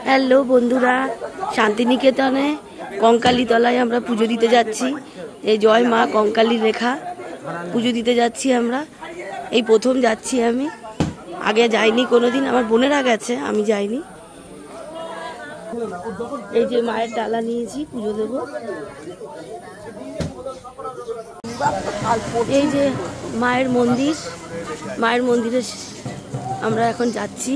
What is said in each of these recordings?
Hello বন্ধুরা, শান্তিনিকেতনে কঙ্কালী তলায় আমরা পুজো দিতে যাচ্ছি। এই জয় মা কঙ্কালী লেখা পুজো দিতে যাচ্ছি আমরা। এই প্রথম যাচ্ছি আমি, আগে যাইনি কোনোদিন, আমার বোনেরা গেছে, আমি যাইনি। এই যে মায়ের ডালা নিয়েছি, পুজো দেব। এই যে মায়ের মন্দির, মায়ের মন্দিরে আমরা এখন যাচ্ছি।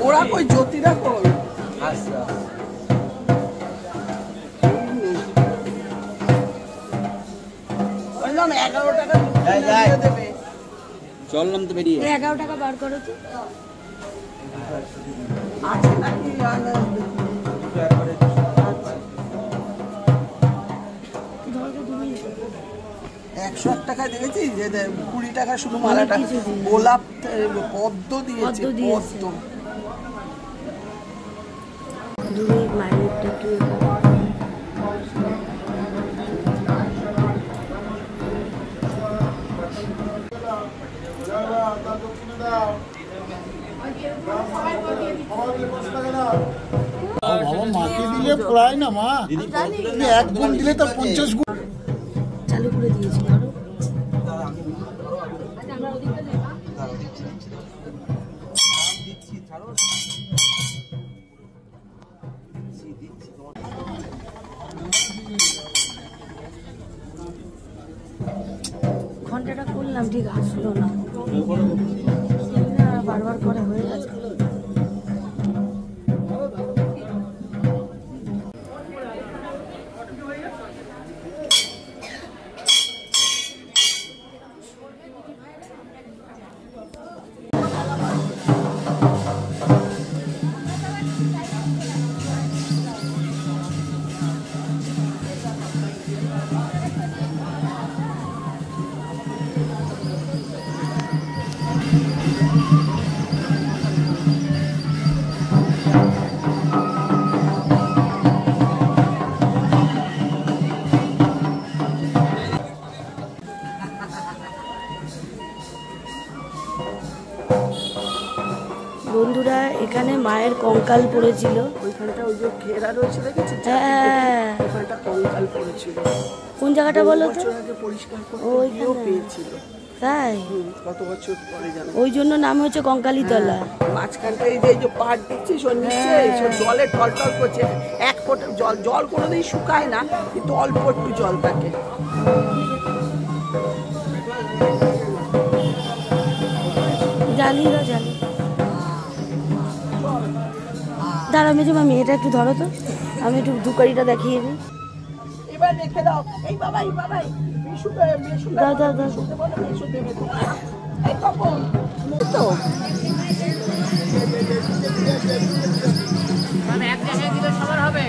ওরা কই জ্যোতিরা কই? আচ্ছা বললাম 11 টাকা দিয়ে দেবে। চললাম তো বেরিয়ে। 11 টাকা বার করো তো। আছে নাকি? 101 টাকা দিয়েছি, যে 20 টাকা শুধু মালাটা। গোলাপ পদ্ম দিয়েছে, পদ্ম। মাকে দিলে পড়ায় না মা, 1 গুণ দিলে তো 50 গুণ। চালু করে দিয়েছি। ঘন্টাটা করলাম, ঠিক আসলো না, বারবার করে হয়ে গেছে। বন্ধুরা, এখানে মায়ের কঙ্কাল পড়েছিল। ওইখানটা ওই যে ঘেরা রয়েছে দেখেছি, হ্যাঁ, ওখানটা কঙ্কাল পড়েছিল। কোন জায়গাটা বলো তো? পরিষ্কার করতে পেয়েছিল। তাই? কত বছর পরে জানো? ওই জন্য নাম হচ্ছে কঙ্কালী তলা। মাঝখানটা এই যে পাট দিচ্ছে, জলে টলটল করছে। 1 ফোঁটা জল কোনোদিন শুকায় না, কিন্তু অল্প একটু জল থাকে। জানি। দাঁড়া মেজো মামি, এটা একটু ধরো তো, আমি একটু ধুকারিটা দেখিয়ে দিই। এবার রেখে দাও। এই বাবাই দাও। এই কখন তো মানে এক জায়গায় দিলে সবার হবে।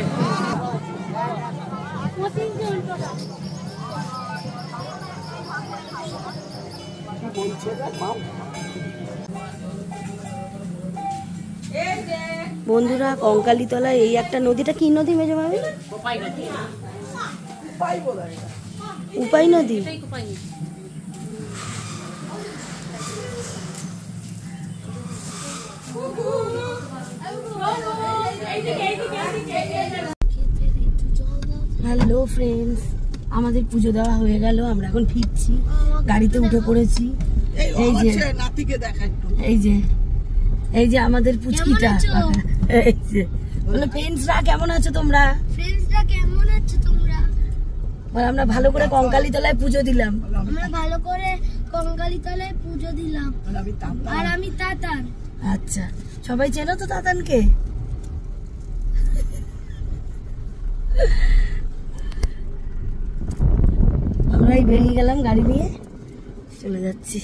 বন্ধুরা, কঙ্কালী তলায় এই একটা নদীটা কি নদী মেজো মামি? উপায় নদী। হ্যালো ফ্রেন্ডস, আমাদের পুজো দেওয়া হয়ে গেল, আমরা এখন ফিরছি, গাড়িতে উঠে পড়েছি। এই যে আমাদের পুচকিটা। এই যে বলে, ফ্রেন্ডসরা কেমন আছো তোমরা? আমরা ভালো করে কঙ্কালী তলায় পুজো দিলাম। আর আমি তাতান। আচ্ছা, সবাই চেনো তো তাতানকে? আমরা আমরাই বেরিয়ে গেলাম গাড়ি নিয়ে, চলে যাচ্ছি।